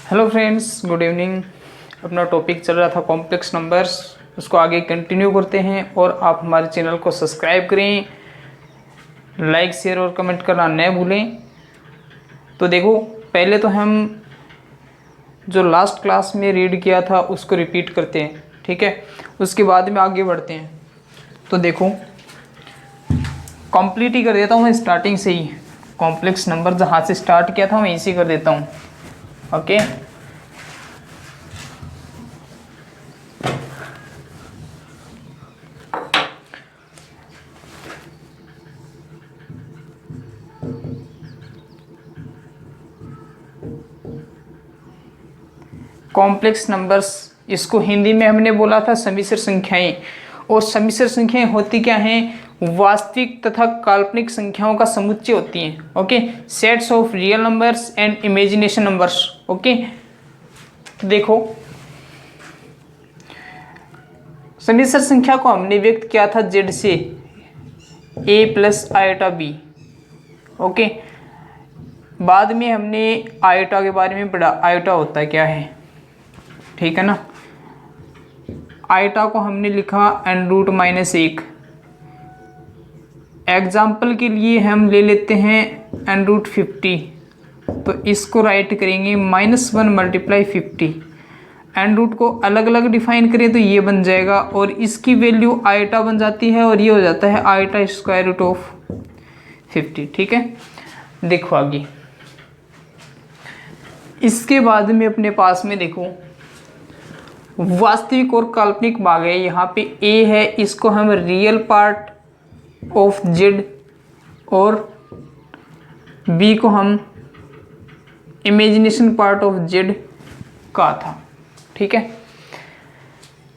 Hello friends, good evening. अपना topic चल रहा था कॉम्प्लेक्स नंबर्स, उसको आगे कंटिन्यू करते हैं। और आप हमारे चैनल को सब्सक्राइब करें, लाइक शेयर और कमेंट करना न भूलें। तो देखो, पहले तो हम जो लास्ट क्लास में रीड किया था उसको रिपीट करते हैं, ठीक है। उसके बाद में आगे बढ़ते हैं। तो देखो, कंप्लीट ही कर देता हूँ मैं स्टार्टिंग से ही। कॉम्प्लेक्स नंबर जहाँ से स्टार्ट किया था वहीं से कर देता हूँ, ओके। कॉम्प्लेक्स नंबर्स, इसको हिंदी में हमने बोला था समिश्र संख्याएं। और समिश्र संख्याएं होती क्या हैं? वास्तविक तथा काल्पनिक संख्याओं का समुच्चय होती हैं, okay. Sets of real numbers and imagination numbers, okay. देखो, समिश्र संख्या को हमने व्यक्त किया था जेड से, ए प्लस आयोटा बी, ओके। बाद में हमने आयोटा के बारे में पढ़ा, आयोटा होता क्या है, ठीक है ना। आयोटा को हमने लिखा n√-1। एग्जाम्पल के लिए हम ले लेते हैं n√50, तो इसको राइट करेंगे -1 × 50। n रूट को अलग अलग डिफाइन करें तो ये बन जाएगा, और इसकी वैल्यू आयोटा बन जाती है, और ये हो जाता है आयोटा √50, ठीक है। देखो आगे, इसके बाद में अपने पास में देखो वास्तविक और काल्पनिक भाग है। यहाँ पे ए है, इसको हम रियल पार्ट ऑफ जेड, और बी को हम इमेजिनेशन पार्ट ऑफ जेड कहा था, ठीक है।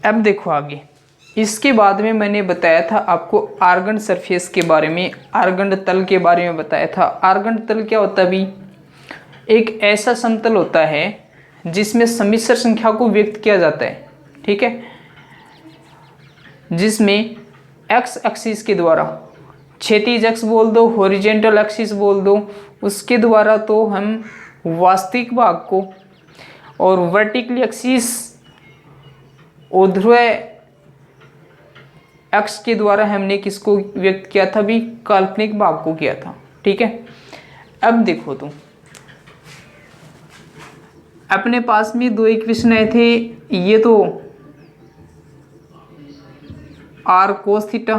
अब देखो आगे, इसके बाद में मैंने बताया था आपको आर्गन सरफेस के बारे में, आर्गन तल के बारे में बताया था। आर्गन तल क्या होता है? भी एक ऐसा समतल होता है जिसमें समिश्र संख्या को व्यक्त किया जाता है, ठीक है। जिसमें एक्स एक्सिस के द्वारा, क्षैतिज एक्स बोल दो, हॉरिजॉन्टल एक्सिस बोल दो, उसके द्वारा तो हम वास्तविक भाग को, और वर्टिकल एक्सिस ऊर्ध्वाधर एक्स के द्वारा हमने किसको व्यक्त किया था? भी काल्पनिक भाग को किया था, ठीक है। अब देखो, तो अपने पास में दो इक्वेशन आए थे, ये तो r cos थीटा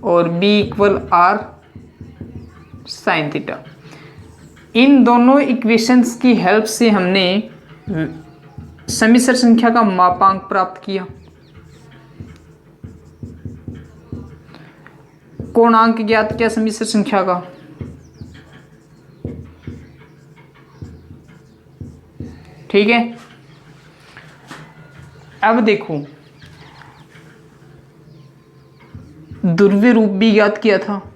और b = r sin थीटा। इन दोनों इक्वेशंस की हेल्प से हमने समिश्र संख्या का मापांक प्राप्त किया। कोणांक ज्ञात किया समिश्र संख्या का, ठीक है। अब देखो, ध्रुवीय रूप भी ज्ञात किया था,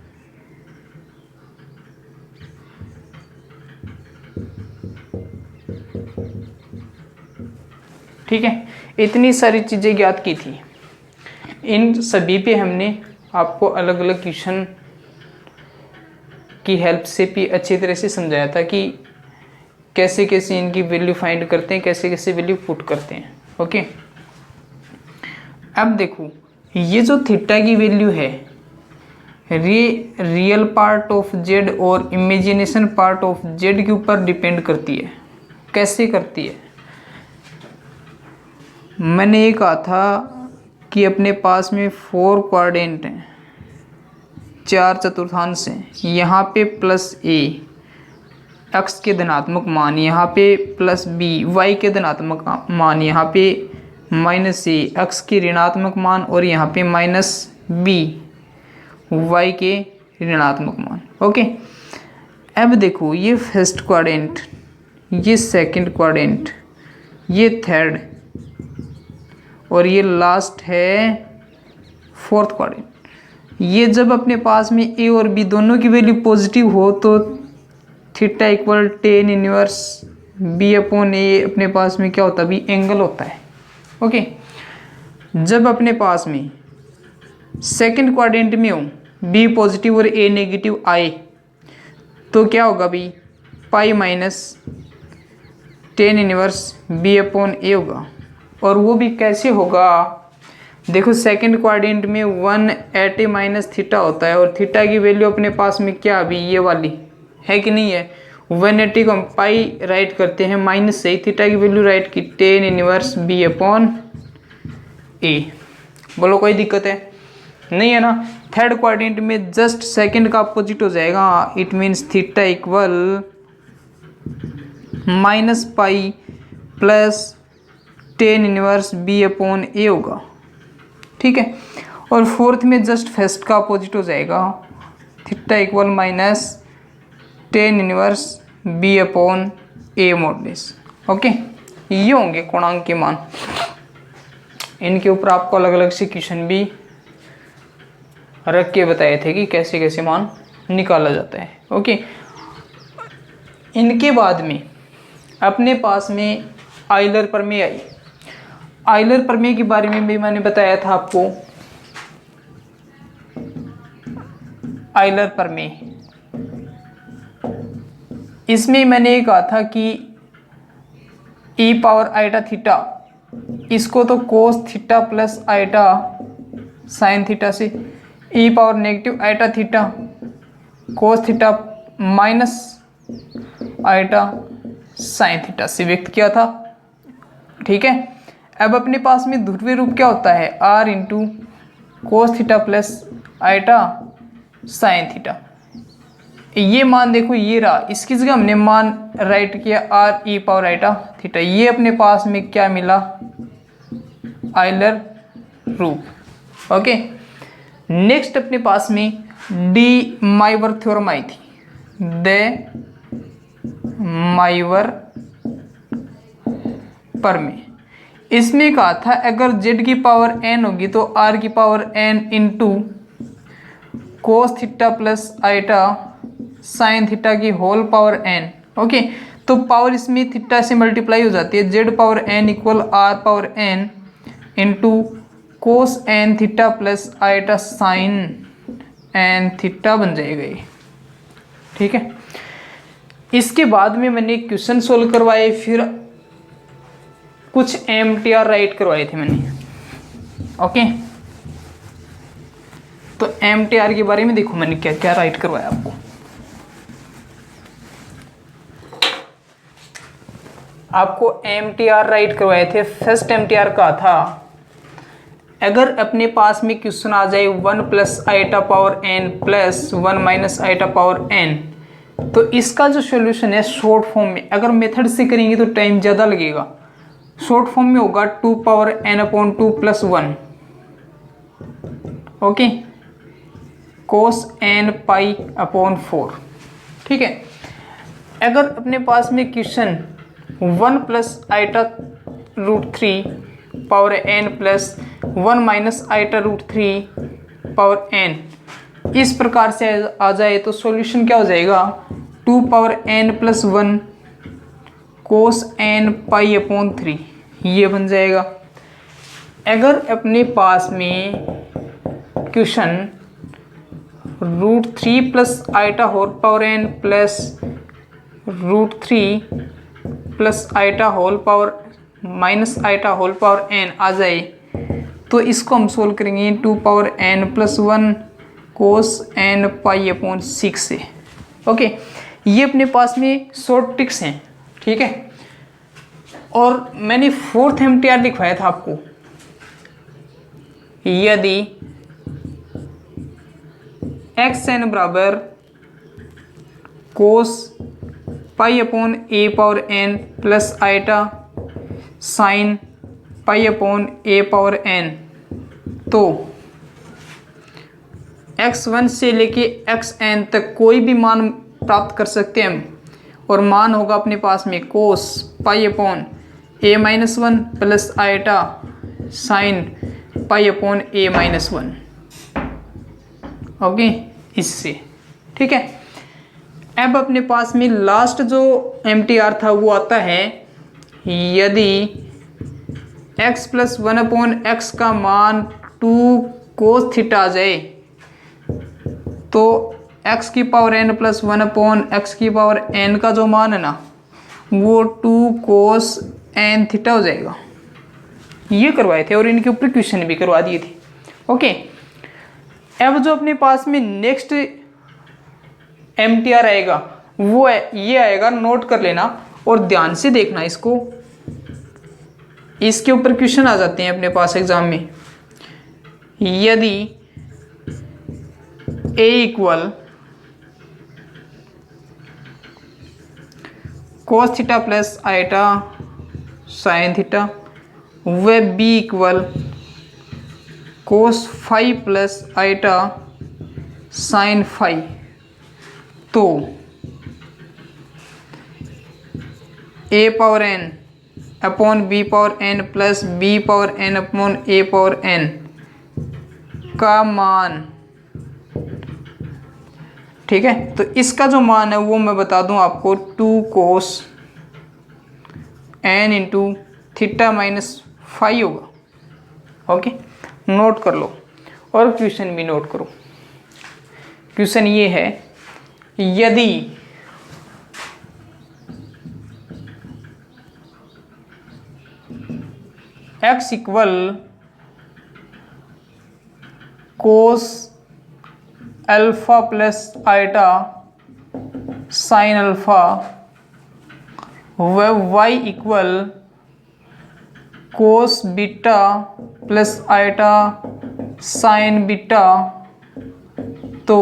ठीक है। इतनी सारी चीजें ज्ञात की थी। इन सभी पे हमने आपको अलग अलग क्वेश्चन की हेल्प से भी अच्छी तरह से समझाया था कि कैसे कैसे इनकी वैल्यू फाइंड करते हैं, कैसे कैसे वैल्यू पुट करते हैं, ओके। अब देखो, ये जो थीटा की वैल्यू है, रियल पार्ट ऑफ जेड और इमेजिनेशन पार्ट ऑफ जेड के ऊपर डिपेंड करती है। कैसे करती है? मैंने ये कहा था कि अपने पास में 4 क्वाड्रेंट हैं, 4 चतुर्थांश हैं। यहाँ पे +a एक्स के धनात्मक मान, यहाँ पे +b वाई के धनात्मक मान, यहाँ पे -a एक्स के ऋणात्मक मान, और यहाँ पे -b वाई के ऋणात्मक मान, ओके। अब देखो, ये फर्स्ट क्वाड्रेंट, ये सेकंड क्वाड्रेंट, ये थर्ड, और ये लास्ट है फोर्थ क्वाड्रेंट। ये जब अपने पास में a और b दोनों की वैल्यू पॉजिटिव हो तो थीटा = tan−1 b/a अपने पास में क्या होता है? भी एंगल होता है, ओके। जब अपने पास में सेकंड क्वाड्रेंट में हो, b पॉजिटिव और a नेगेटिव आए, तो क्या होगा? भी pi minus tan inverse B upon A होगा। और वो भी कैसे होगा, देखो सेकंड क्वाड्रेंट में 180 माइनस थीटा होता है और थीटा की वैल्यू अपने पास में क्या अभी ये वाली है कि नहीं है। 180 को हम पाई राइट करते हैं माइनस से, थीटा की वैल्यू राइट की tan inverse B upon A. बोलो कोई दिक्कत है नहीं है ना। थर्ड क्वाड्रेंट में जस्ट सेकंड का अपोजिट हो जाएगा, it means theta equal minus pi plus tan inverse B upon A होगा, ठीक है। और फोर्थ में जस्ट फर्स्ट का अपोजिट हो जाएगा, theta equal minus tan inverse B upon A modulus. Okay, ये होंगे कोणांक के मान। इनके ऊपर आपको अलग अलग से क्वेश्चन भी रख के बताए थे कि कैसे कैसे मान निकाला जाता है। ओके, इनके बाद में अपने पास में आइलर प्रमेय आई। आइलर प्रमेय के बारे में भी मैंने बताया था आपको। आइलर प्रमेय, इसमें मैंने कहा था कि e पावर आइटा थीटा, इसको तो cos theta plus iota sine theta से, e power negative iota theta cos theta minus iota sine theta से व्यक्त किया था, ठीक है। अब अपने पास में ध्रुवीय रूप क्या होता है, r into cos theta plus iota sine theta. ये मान देखो ये रहा, इसकी जगह हमने मान राइट किया r e power iota theta. ये अपने पास में क्या मिला, आइलर रूप। ओके, नेक्स्ट अपने पास में डी माइवर थ्योरम आई थी, द माइवर प्रमेय। इसमें कहा था अगर z की पावर n होगी तो r की power n into cos theta plus iota sine theta की होल पावर n। ओके, तो पावर इसमें थीटा से मल्टीप्लाई हो जाती है, z power n equal r power n into cos n theta plus iota sine n theta बन जाएगा ये, ठीक है। इसके बाद में मैंने क्वेश्चन सोल्व करवाए, फिर कुछ MTR राइट करवाए थे मैंने। ओके, तो MTR के बारे में देखो मैंने क्या क्या राइट करवाया आपको। आपको MTR राइट करवाए थे। फर्स्ट MTR का था अगर अपने पास में क्वेश्चन आ जाए 1 plus iota power n plus 1 minus iota power n, तो इसका जो सॉल्यूशन है शॉर्ट फॉर्म में, अगर मेथड से करेंगे तो टाइम ज़्यादा लगेगा, शॉर्ट फॉर्म में होगा 2 power n upon 2 plus 1, okay, cos n pi upon 4, ठीक है। अगर अपने पास में question 1 plus iota root 3 power n plus 1 minus iota root 3 power n इस प्रकार से आ जाए तो सॉल्यूशन क्या हो जाएगा, 2 power n plus 1 cos n pi upon 3, ये बन जाएगा। अगर अपने पास में question root 3 plus iota whole power n plus root 3 plus iota whole power minus iota whole power n आ जाए तो इसको हम सोल्व करेंगे 2 power n plus 1 cos n pi upon 6 से। ओके, ये अपने पास में शॉर्ट ट्रिक्स हैं, ठीक है। और मैंने फोर्थ MTR लिखवाया था आपको, यदि xn बराबर cos pi upon a power n plus iota sine pi upon a power n, तो x1 से लेके xn तक कोई भी मान प्राप्त कर सकते हैं हम, और मान होगा अपने पास में cos pi upon a minus 1 plus iota sine pi upon a minus 1, okay, इससे, ठीक है। अब अपने पास में लास्ट जो MTR था वो आता है, यदि x प्लस 1 अपॉन एक्स का मान 2 कोस थीटा आ जाए तो x की power n plus 1 upon x की पावर n का जो मान है ना वो 2 cos n थीटा हो जाएगा। ये करवाए थे और इनके ऊपर क्वेश्चन भी करवा दिए थे। ओके, अब जो अपने पास में नेक्स्ट MTR आएगा वो ये आएगा, नोट कर लेना और ध्यान से देखना इसको। इसके ऊपर क्वेश्चन आ जाते हैं अपने पास एग्जाम में। यदि A equal cos theta plus iota sine theta व B equal cos phi plus iota sine phi, तो A power n upon B power n plus B power n upon A power n का मान, ठीक है, तो इसका जो मान है वो मैं बता दूं आपको 2 cos n into theta minus phi होगा। ओके, नोट कर लो और क्वेश्चन भी नोट करो। क्वेश्चन ये है, यदि x equal cos alpha plus iota sine alpha व y equal cos beta plus iota sine beta, तो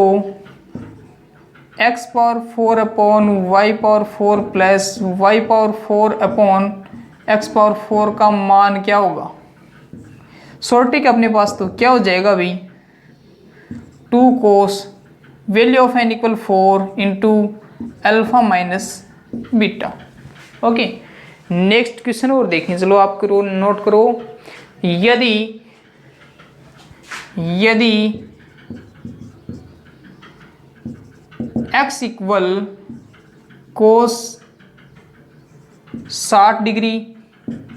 x power 4 upon y power 4 plus y power 4 upon x power 4 का मान क्या होगा। सॉर्टिक अपने पास तो क्या हो जाएगा भाई, 2 cos value of n equal 4 into alpha minus beta. Okay, next question और देखें, चलो आप करो, नोट करो। यदि x equal cos 60 degree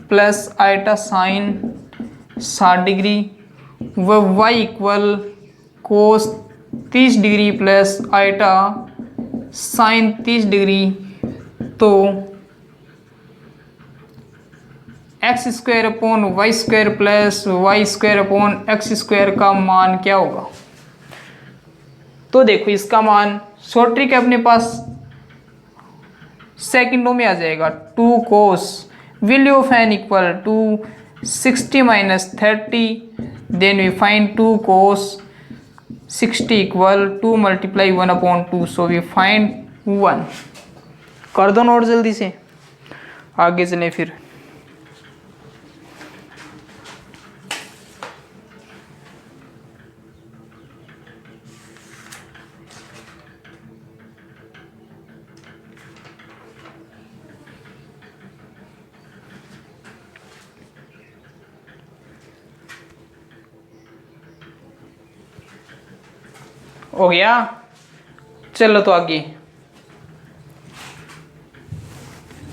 plus iota sine 60 degree व y equal cos 30 degree plus iota sine 30 degree, तो X square upon Y square plus Y square upon X square का मान क्या होगा। तो देखो इसका मान शॉर्ट ट्रिक है अपने पास, सेकंडों में आ जाएगा। 2 cos value of n equal to 60 minus 30, then we find 2 cos 60 equal 2 multiply 1 upon 2, so we find 1। कर दो नोट जल्दी से, आगे चलें फिर। हो गया, चलो तो आगे।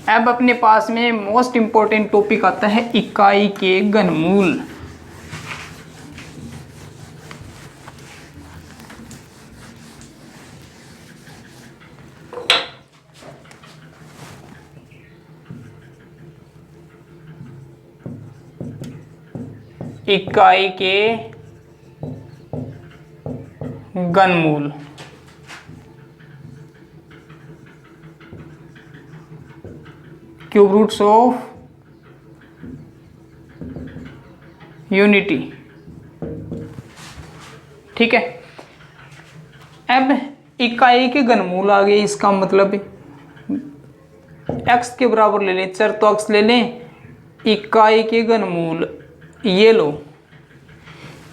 अब अपने पास में मोस्ट इंपॉर्टेंट टॉपिक आता है इकाई के घनमूल। इकाई के घनमूल, क्यूब रूट्स ऑफ यूनिटी। ठीक है, अब इकाई के घनमूल आ गए, इसका मतलब x के बराबर ले लें, चर तो x ले लें, इकाई के घनमूल ये लो,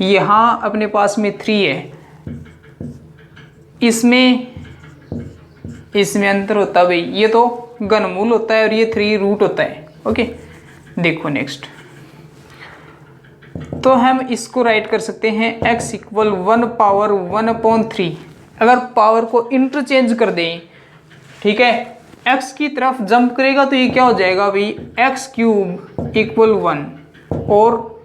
यहां अपने पास में 3 है, इसमें अंतर होता है भाई, ये तो घनमूल होता है और ये 3 रूट होता है। ओके, देखो नेक्स्ट, तो हम इसको राइट कर सकते हैं x इक्वल 1 पावर 1/3। अगर पावर को इंटरचेंज कर दें, ठीक है, x की तरफ जंप करेगा तो ये क्या हो जाएगा भाई, x क्यूब इक्वल 1 और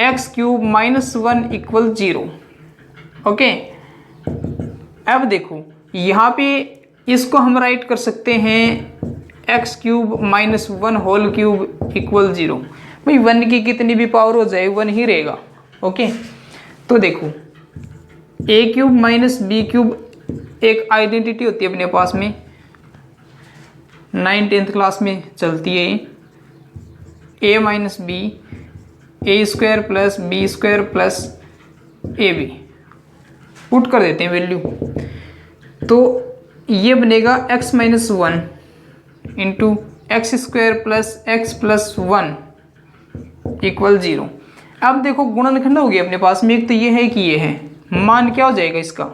x cube minus 1 equal 0। Okay, अब देखो यहाँ पे इसको हम राइट कर सकते हैं x cube minus 1 whole cube equal 0। भाई 1 की कितनी भी पावर हो जाए 1 ही रहेगा। ओके, तो देखो ए क्यूब माइनस बी क्यूब एक आइडेंटिटी होती है अपने पास में, 9th क्लास में चलती है। A minus B A square plus B square plus A B, put कर देते हैं वैल्यू, तो ये बनेगा x minus 1 into X square plus X plus 1 equal 0। अब देखो गुणनखंड हो गया अपने पास में, एक तो ये है कि ये है, मान क्या हो जाएगा इसका,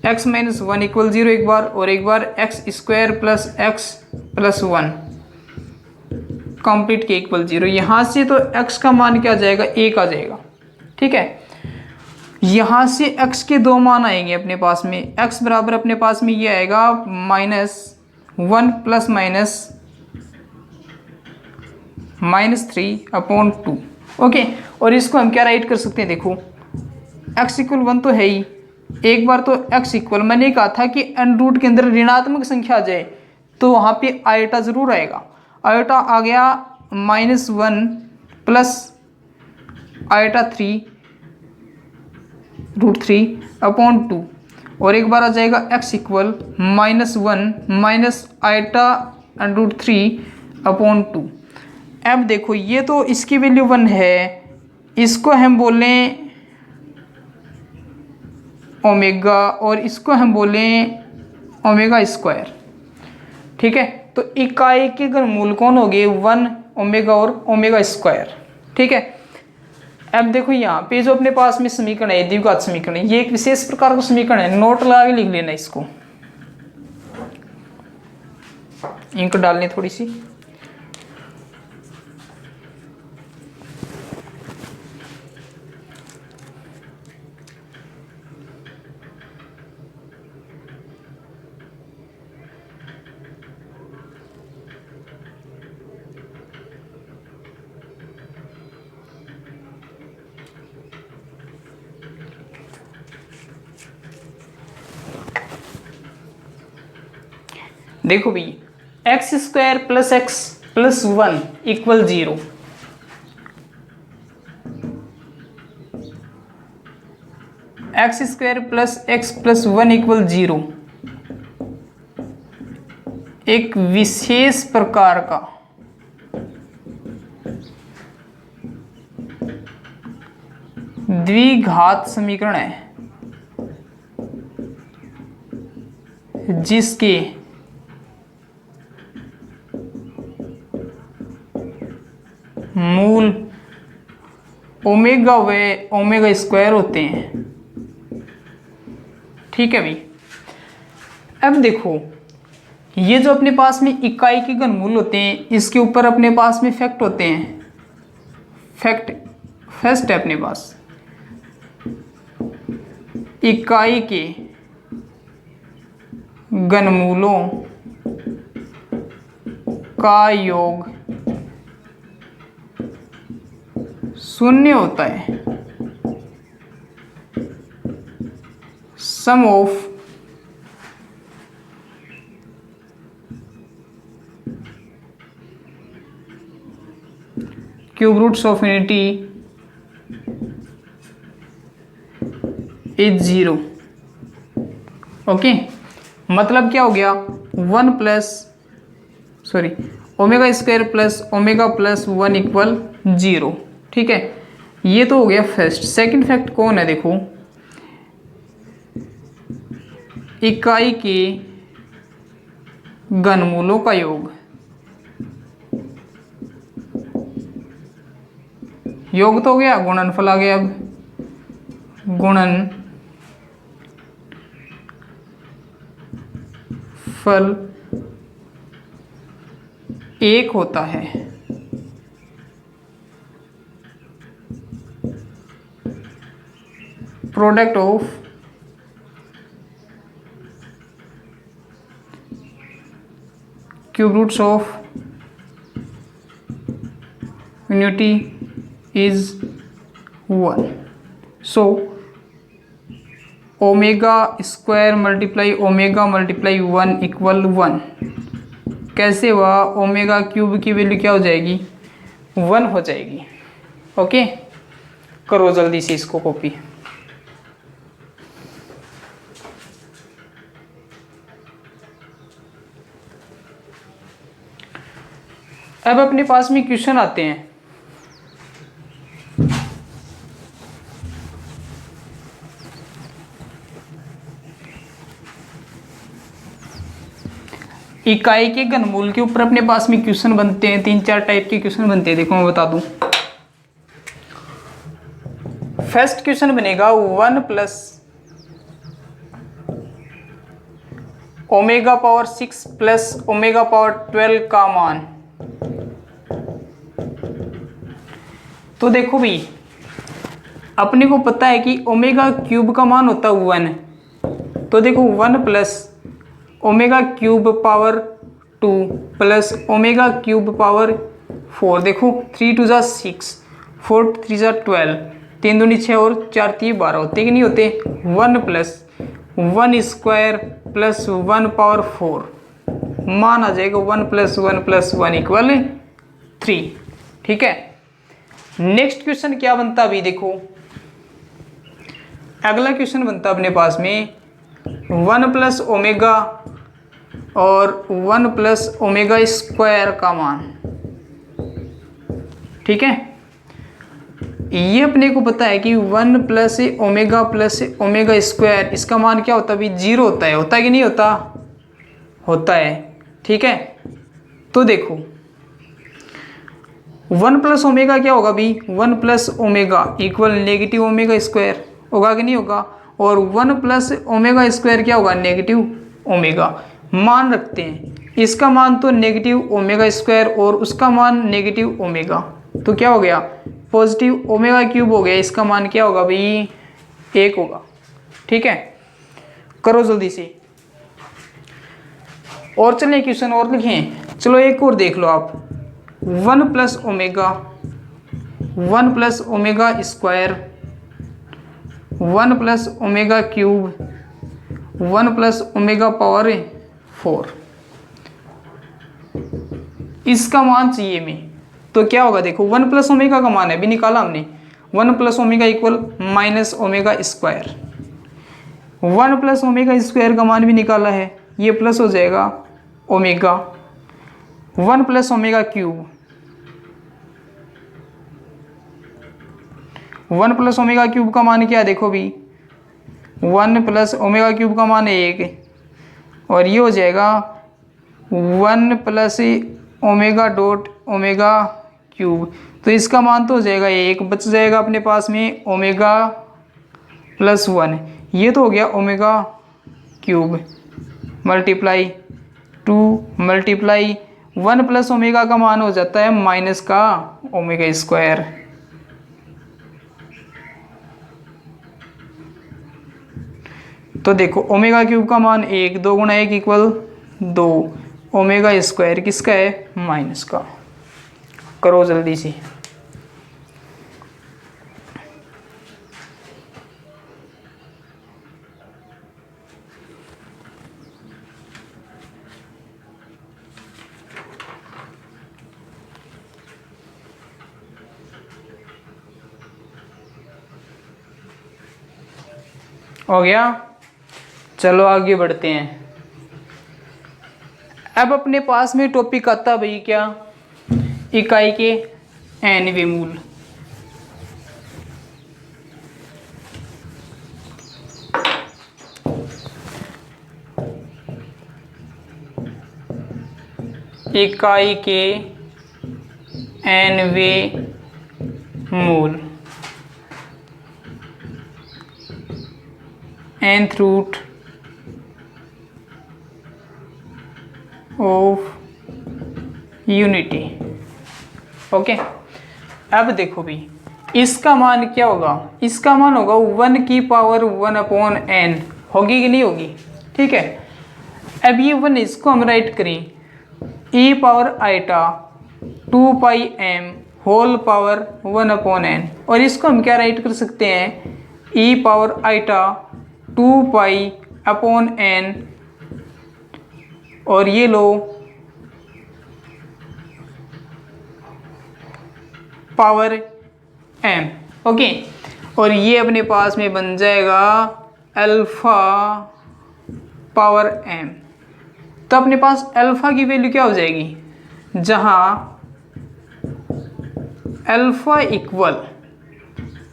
x माइनस 1 इक्वल 0 एक बार, और एक बार X square plus X plus 1 complete के इक्वल 0। यहाँ से तो x का मान क्या आ जाएगा, 1 आ जाएगा। ठीक है, यहाँ से x के दो मान आएंगे अपने पास में, x बराबर अपने पास में ये आएगा -1 प्लस -3/2। ओके, और इसको हम क्या राइट कर सकते हैं, देखो x इक्वल 1 तो है ही, एक बार तो x इक्वल, मैंने कहा था कि अंडर रूट के अंदर ऋणात्मक संख्या आ जाए तो वहाँ पे आयोटा जरूर आएगा। आयोटा आ गया -1 प्लस आयोटा 3√3/2, और एक बार आ जाएगा x इक्वल -1 माइनस आयोटा √3/2। अब देखो ये तो इसकी वैल्यू 1 है, इसको हम बोलें ओमेगा और इसको हम बोलें ओमेगा स्क्वायर। ठीक है, तो इकाई के घनमूल कौन हो गए, 1 ओमेगा और ओमेगा स्क्वायर। ठीक है, अब देखो यहाँ पे जो अपने पास में समीकरण है, द्विघात समीकरण, ये एक विशेष प्रकार का समीकरण है, नोट लगा के लिख लेना इसको, इंक डालनी थोड़ी सी। देखो भाई x square plus X plus 1 equal 0, x square plus X plus 1 equal 0 एक विशेष प्रकार का द्विघात समीकरण है, जिसके मूल ओमेगा व ओमेगा स्क्वायर होते हैं। ठीक है भाई, अब देखो ये जो अपने पास में इकाई के घनमूल होते हैं, इसके ऊपर अपने पास में फैक्ट होते हैं। फैक्ट फर्स्ट है अपने पास इकाई के घनमूलों का योग शून्य होता है। Sum of cube roots of unity is 0। Okay, मतलब क्या हो गया, 1 plus omega square plus omega plus 1 equal 0। ठीक है, ये तो हो गया फर्स्ट। सेकंड फैक्ट कौन है, देखो इकाई के घनमूलों का योग, योग तो हो गया, गुणनफल आ गया। अब गुणनफल 1 होता है। Product of cube roots of unity is 1। so omega square multiply omega multiply 1 equal 1। कैसे हुआ, ओमेगा क्यूब की वैल्यू क्या हो जाएगी, 1 हो जाएगी। ओके, करो जल्दी से इसको कॉपी। अब अपने पास में क्वेश्चन आते हैं। इकाई के घनमूल के ऊपर अपने पास में क्वेश्चन बनते हैं, 3-4 टाइप के क्वेश्चन बनते हैं। देखो मैं बता दूं। फर्स्ट क्वेश्चन बनेगा 1 plus omega power 6 plus omega power 12 का मान। तो देखो भाई, अपने को पता है कि ओमेगा क्यूब का मान होता है 1। तो देखो 1 plus omega cube power 2 plus omega cube power 4। देखो 3 2 6, 4 3 12, 3 दूनी 6 और 4 3 12 होते कि नहीं होते। 1 प्लस 1 स्क्वायर प्लस 1 पावर 4, मान आ जाएगा 1 प्लस 1 प्लस 1 इक्वल 3। ठीक है, नेक्स्ट क्वेश्चन क्या बनता अभी देखो, अगला क्वेश्चन बनता अपने पास में 1 प्लस ओमेगा और 1 प्लस ओमेगा स्क्वायर का मान। ठीक है, ये अपने को पता है कि 1 प्लस ओमेगा स्क्वायर, इसका मान क्या होता है अभी, 0 होता है। होता है कि नहीं होता, होता है। ठीक है, तो देखो 1 प्लस ओमेगा क्या होगा अभी, 1 plus omega equal negative omega square होगा कि नहीं होगा। और 1 प्लस ओमेगा स्क्वायर क्या होगा, नेगेटिव ओमेगा। मान रखते हैं, इसका मान तो नेगेटिव ओमेगा स्क्वायर और उसका मान नेगेटिव ओमेगा, तो क्या हो गया, पॉजिटिव ओमेगा क्यूब हो गया। इसका मान क्या होगा भाई, 1 होगा। ठीक है, करो जल्दी से। और चलिए क्वेश्चन और लिखें, चलो एक और देख लो आप। 1 plus omega square, 1 plus omega cube, 1 plus omega power 4, इसका मान चाहिए हमें। तो क्या होगा देखो, 1 प्लस ओमेगा का मान है भी निकाला हमने, 1 plus omega equal minus omega square. 1 plus omega square का मान भी निकाला है, ये प्लस हो जाएगा omega. 1 plus omega cube, 1 plus omega cube का मान क्या है देखो भी, 1 प्लस ओमेगा क्यूब का मान है 1, और ये हो जाएगा 1 plus omega dot omega cube. तो इसका मान तो हो जाएगा 1, बच जाएगा अपने पास में ओमेगा प्लस 1। ये तो हो गया omega cube multiply 2 multiply 1 plus omega का मान हो जाता है माइनस का ओमेगा स्क्वायर। तो देखो ओमेगा क्यूब का मान 1, 2 गुणा 1 इक्वल 2, ओमेगा स्क्वायर किसका है, माइनस का। करो जल्दी से। हो गया, चलो आगे बढ़ते हैं। अब अपने पास में टॉपिक आता भाई क्या, इकाई के nवें मूल। इकाई के nवें मूल, nth root of unity. Okay, अब देखो भी इसका मान क्या होगा, इसका मान होगा 1 की पावर 1 अपॉन n, होगी कि नहीं होगी। ठीक है, अब ये 1 इसको हम राइट करें e power iota 2 pi m whole power 1 upon n, और इसको हम क्या राइट कर सकते हैं, e power iota 2 pi upon n, और ये लो पावर m। ओके, और ये अपने पास में बन जाएगा अल्फा पावर m। तो अपने पास अल्फा की वैल्यू क्या हो जाएगी, जहां alpha equal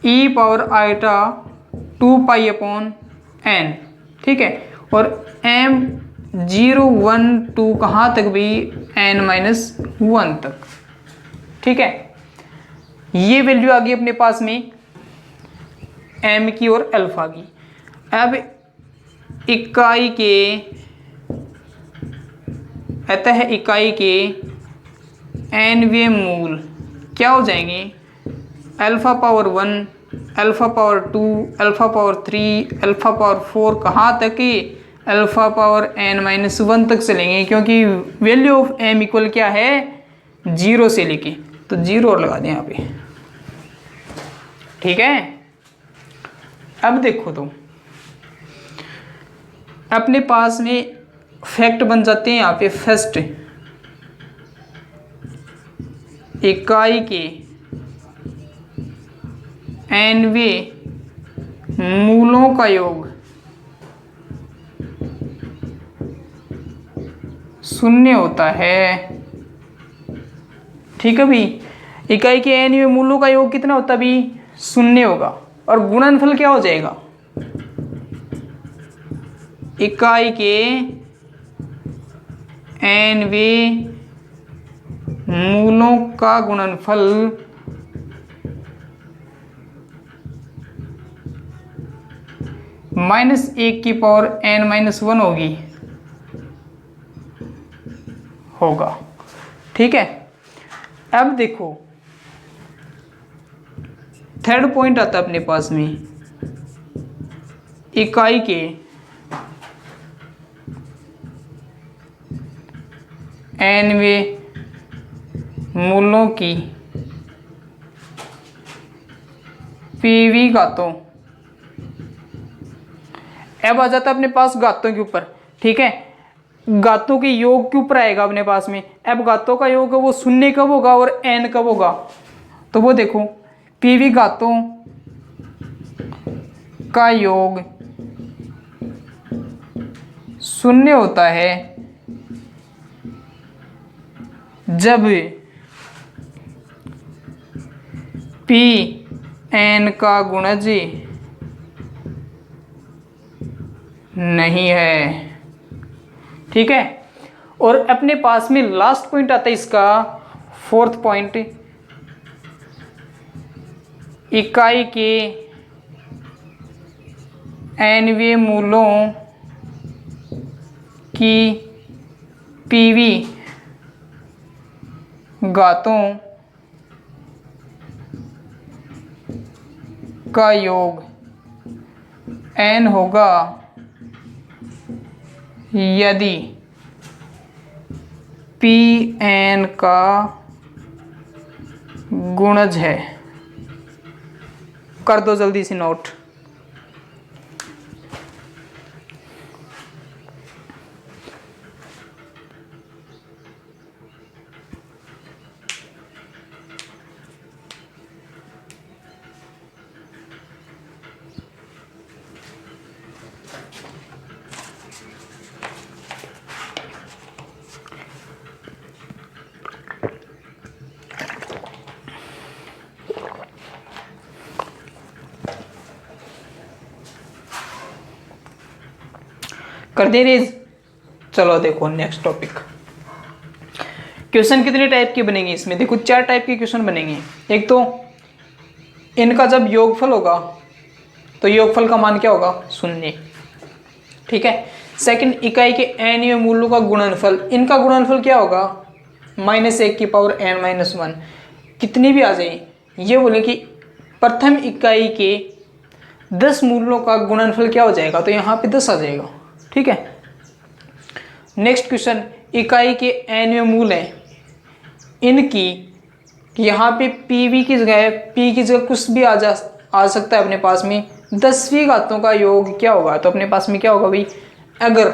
E power iota 2 pi upon n, ठीक है, और m 0 1 2 कहाँ तक भी n-1 तक, ठीक है। ये वैल्यू आ गई अपने पास में m की और अल्फा की। अब इकाई के अतः इकाई के nवें मूल क्या हो जाएंगे, alpha power 1, alpha power 2, alpha power 3, alpha power 4 कहाँ तक कि अल्फा पावर n-1 तक चलेंगे, क्योंकि वैल्यू ऑफ m इक्वल क्या है 0 से लेके, तो 0 और लगा दें यहाँ पे, ठीक है। अब देखो तो अपने पास में फैक्ट बन जाते हैं यहाँ पे फर्स्ट, इकाई के nवें मूलों का योग 0 होता है, ठीक है भी। इकाई के nवें मूलों का योग कितना होता है भी 0 होगा, और गुणनफल क्या हो जाएगा, इकाई के nवें मूलों का गुणनफल -1 की पावर n-1 होगा, ठीक है। अब देखो थर्ड पॉइंट आता है अपने पास में, इकाई के nवें मूलों की पीवी घातों। अब आ जाता है अपने पास घातों के ऊपर, ठीक है, घातों के योग के ऊपर आएगा अपने पास में। अब घातों का योग वो 0 कब होगा और n कब होगा, तो वो देखो पीवी घातों का योग 0 होता है जब पी n का गुणज नहीं है, ठीक है। और अपने पास में लास्ट पॉइंट आता है इसका, फोर्थ पॉइंट, इकाई के nवें मूलों की पीवी घातों का योग n होगा यदि Pn का गुणज है। कर दो जल्दी से नोट। कर दे रेज। चलो देखो नेक्स्ट टॉपिक। क्वेश्चन कितने टाइप के बनेंगे इसमें, देखो 4 टाइप के क्वेश्चन बनेंगे। एक तो इनका जब योगफल होगा तो योगफल का मान क्या होगा 0, ठीक है। सेकंड, इकाई के nवें मूलों का गुणनफल, इनका गुणनफल क्या होगा -1 की पावर n-1, कितनी भी आ जाए। ये बोले कि प्रथम इकाई के 10 मूलों का गुणनफल क्या हो जाएगा, तो यहाँ पे 10 आ जाएगा, ठीक है। नेक्स्ट क्वेश्चन, इकाई के nवें मूल हैं, इनकी यहाँ पे पीवी की जगह p की जगह कुछ भी आ सकता है अपने पास में। 10वीं घातों का योग क्या होगा, तो अपने पास में क्या होगा भाई, अगर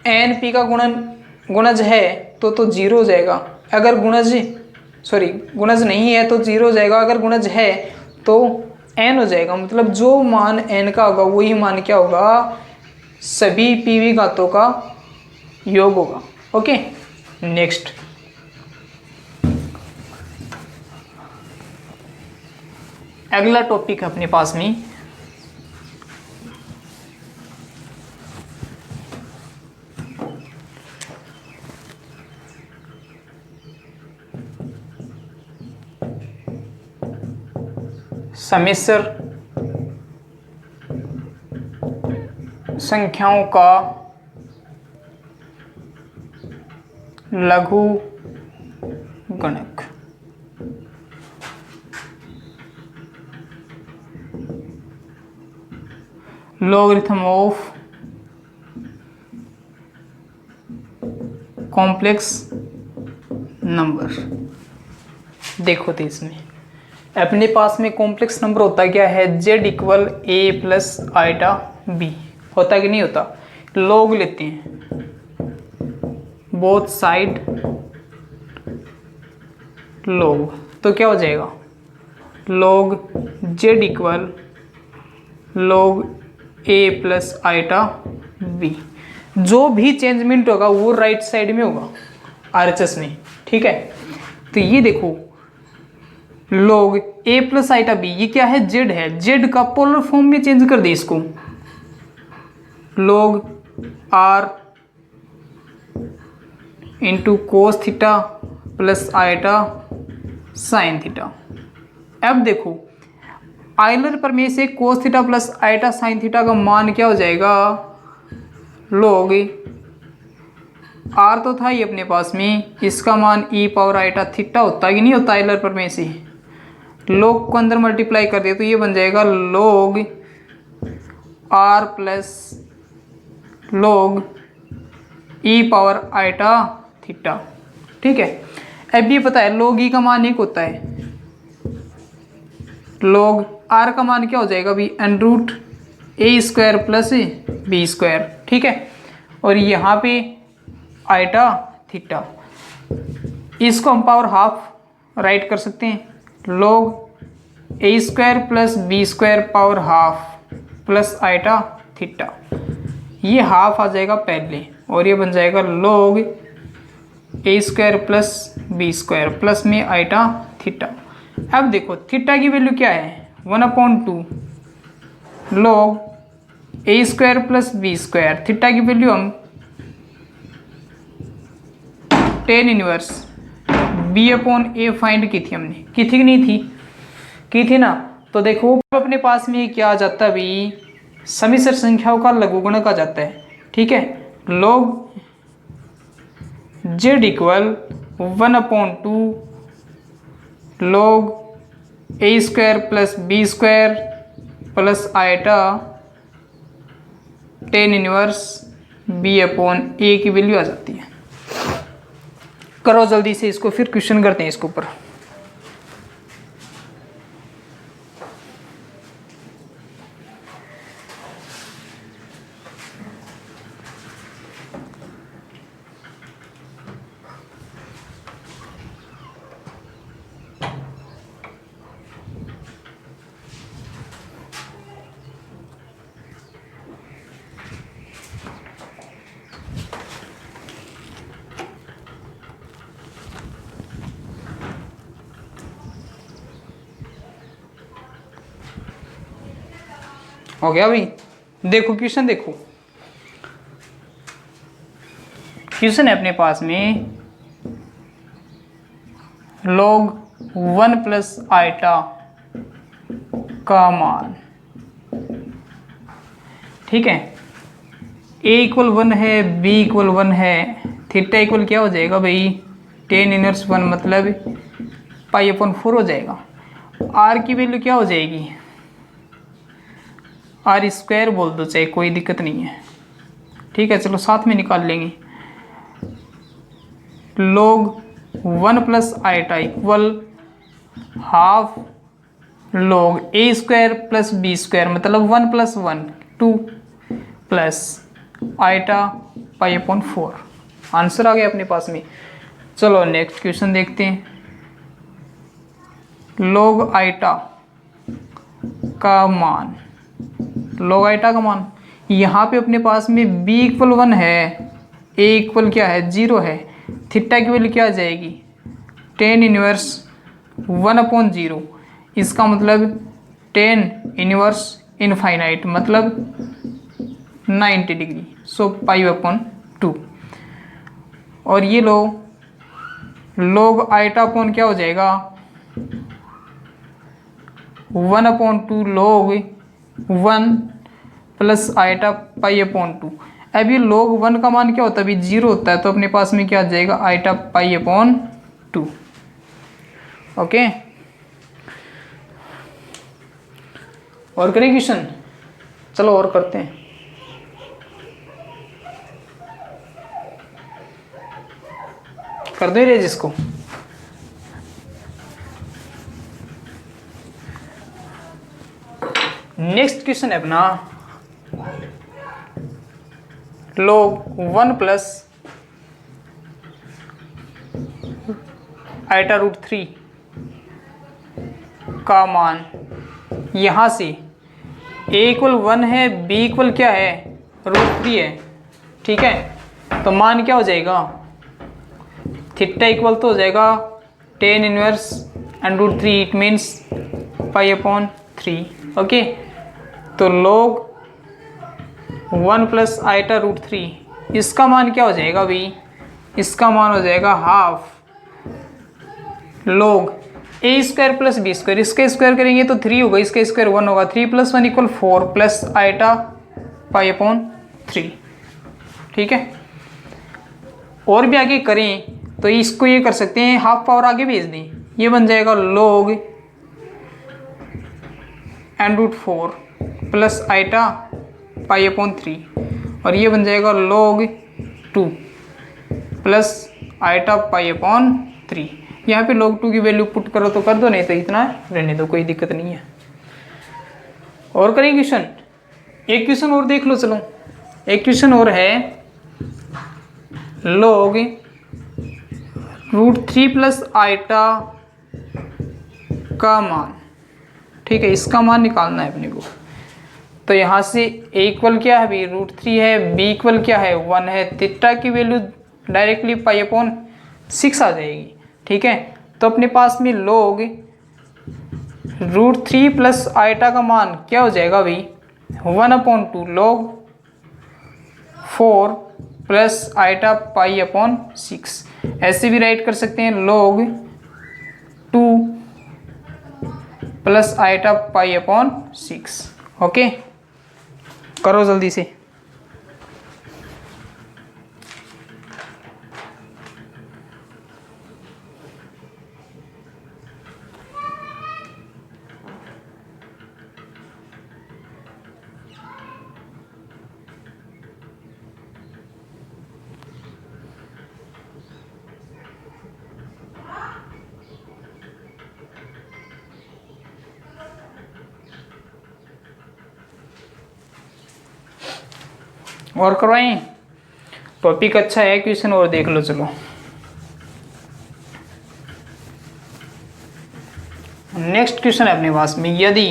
n p का गुणज है तो 0 हो जाएगा, अगर गुणज सॉरी गुणज नहीं है तो 0 हो जाएगा, अगर गुणज है तो n हो जाएगा। मतलब जो मान n का होगा वही मान क्या होगा, सभी पीवी घातों का योग होगा। ओके, नेक्स्ट अगला टॉपिक है अपने पास में सम्मिश्र संख्याओं का लघु गणक। Logarithm of complex number. देखो तो इसमें अपने पास में कॉम्प्लेक्स नंबर होता क्या है, z equal a plus iota b होता कि नहीं होता। लॉग लेते हैं बोथ साइड लॉग, तो क्या हो जाएगा log z equal log a plus iota b। जो भी चेंजमेंट होगा वो राइट साइड में होगा RHS में, ठीक है। तो ये देखो log a plus iota b, ये क्या है z है, z का पोलर फॉर्म में चेंज कर दे इसको, log r into cos theta plus iota sine theta. अब देखो आइलर प्रमेय से cos theta plus iota sine theta का मान क्या हो जाएगा, log r तो था ही अपने पास में, इसका मान e पावर आइटा थीटा होता है कि नहीं होता आइलर प्रमेय से। log को अंदर मल्टीप्लाई कर दिया तो ये बन जाएगा log r plus log e power iota theta, ठीक है। अब ये पता है log e का मान 1 होता है, log r का मान क्या हो जाएगा अभी √a² प्लस b², ठीक है। और यहाँ पे आइटा थीटा, इसको हम पावर हाफ राइट कर सकते हैं, log a² plus b² power half plus iota theta. ये हाफ आ जाएगा पहले और ये बन जाएगा log a² plus b² plus में आइटा थीटा। अब देखो थीटा की वैल्यू क्या है 1/2 log a² plus b²। Theta की वैल्यू हम tan इनवर्स b/a फाइंड की थी हमने, की थी कि नहीं थी, की थी ना। तो देखो अपने पास में क्या आ जाता है अभी, सम्मिश्र संख्याओं का लघुगणक आ जाता है, ठीक है। log z equal 1/2 log a² plus b² plus iota tan inverse b/a की वैल्यू आ जाती है। करो जल्दी से इसको, फिर क्वेश्चन करते हैं इसके ऊपर। हो गया भाई। देखो क्वेश्चन, देखो क्वेश्चन है अपने पास में log 1 प्लस आइटा का मान, ठीक है। a इक्वल 1 है, b इक्वल 1 है, थीटा इक्वल क्या हो जाएगा भाई tan इनवर्स 1 मतलब π/4 हो जाएगा। r की वैल्यू क्या हो जाएगी, r² बोल दो चाहे, कोई दिक्कत नहीं है, ठीक है। चलो साथ में निकाल लेंगे। log 1 plus iota equal half log a² plus b² मतलब 1 प्लस 1 2 प्लस आइटा π/4। आंसर आ गया अपने पास में। चलो नेक्स्ट क्वेश्चन देखते हैं। log आइटा का मान, log आइटा का मान, यहाँ पे अपने पास में b इक्वल 1 है, a इक्वल क्या है 0 है, थीटा की वैल्यू क्या आ जाएगी tan इनवर्स 1/0, इसका मतलब tan इनवर्स इनफाइनाइट मतलब 90 डिग्री, सो π/2। और ये लो log आइटा अपॉन क्या हो जाएगा 1/2 log 1 प्लस आइटा π/2। अब ये log 1 का मान क्या होता है अभी 0 होता है, तो अपने पास में क्या आ जाएगा आइटा π/2। ओके, और करें क्वेश्चन, चलो और करते हैं। कर दो रे जिसको, नेक्स्ट क्वेश्चन है अपना log 1 प्लस आइटा √3 का मान, यहां से a इक्वल 1 है, b इक्वल क्या है √3 है, ठीक है, तो मान क्या हो जाएगा थीटा इक्वल तो हो जाएगा tan inverse and √3, it means π/3। Okay, तो log 1 प्लस आइटा √3 इसका मान क्या हो जाएगा अभी, इसका मान हो जाएगा half log a² plus b², इसका स्क्वायर करेंगे तो 3 होगा, इसका स्क्वायर 1 होगा, 3 + 1 = 4 प्लस आइटा π/3, ठीक है। और भी आगे करें तो इसको ये कर सकते हैं हाफ पावर आगे भेज दें, ये बन जाएगा log n√4 प्लस आइटा π/3, और ये बन जाएगा log 2 प्लस आइटा π/3। यहाँ पे log 2 की वैल्यू पुट करो तो कर दो, नहीं तो इतना रहने दो, कोई दिक्कत नहीं है। और करें क्वेश्चन, एक क्वेश्चन और देख लो, चलो एक क्वेश्चन और है log √3 प्लस आइटा का मान, ठीक है, इसका मान निकालना है अपने को। तो यहाँ से a इक्वल क्या है अभी √3 है, b इक्वल क्या है 1 है, थीटा की वैल्यू डायरेक्टली π/6 आ जाएगी, ठीक है। तो अपने पास में log √3 प्लस आइटा का मान क्या हो जाएगा अभी 1/2 log 4 प्लस आइटा π/6। ऐसे भी राइट कर सकते हैं log 2 प्लस आइटा π/6। ओके, करो जल्दी से। और करवाएं, टॉपिक अच्छा है, क्वेश्चन और देख लो। चलो नेक्स्ट क्वेश्चन है अपने पास में, यदि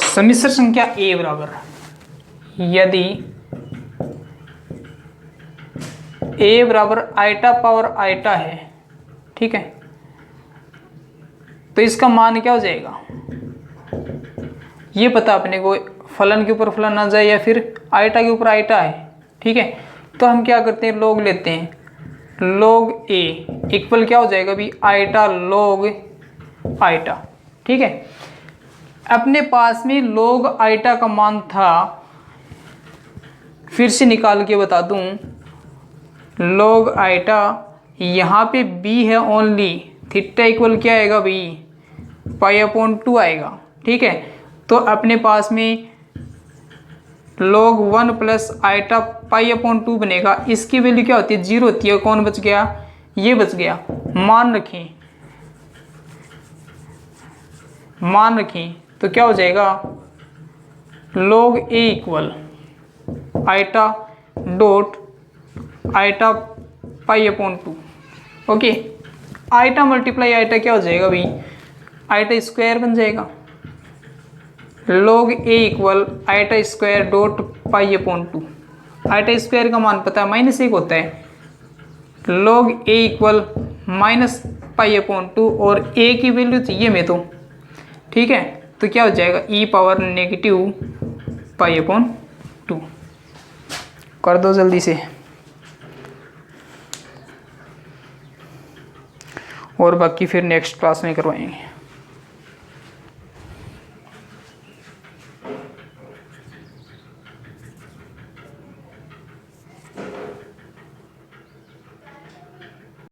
सम्मिश्र संख्या a बराबर, यदि a बराबर आइटा पावर आइटा है, ठीक है, तो इसका मान क्या हो जाएगा, ये पता अपने को, फलन के ऊपर फलन ना जाए या फिर आइटा के ऊपर आइटा है, ठीक है। तो हम क्या करते हैं log लेते हैं, log a इक्वल क्या हो जाएगा अभी आइटा log आइटा, ठीक है। अपने पास में log आइटा का मान था, फिर से निकाल के बता दूं, log आइटा यहाँ पे b है ओनली, थीटा इक्वल क्या आएगा भाई π/2 आएगा, ठीक है। तो अपने पास में log 1 प्लस आइटा π/2 बनेगा, इसकी वैल्यू क्या होती है 0 होती है, कौन बच गया, ये बच गया। मान रखें तो क्या हो जाएगा log a equal iota dot iota π/2। Okay, iota multiply iota क्या हो जाएगा भाई आईटा स्क्वायर बन जाएगा। log a equal आईटा square dot pi upon 2। आईटा square का मान पता है -1 होता है। log a equal minus pi upon 2 और a की वैल्यू चाहिए हमें तो, ठीक है। तो क्या हो जाएगा e power negative pi upon 2। कर दो जल्दी से, और बाकी फिर नेक्स्ट क्लास में करवाएंगे।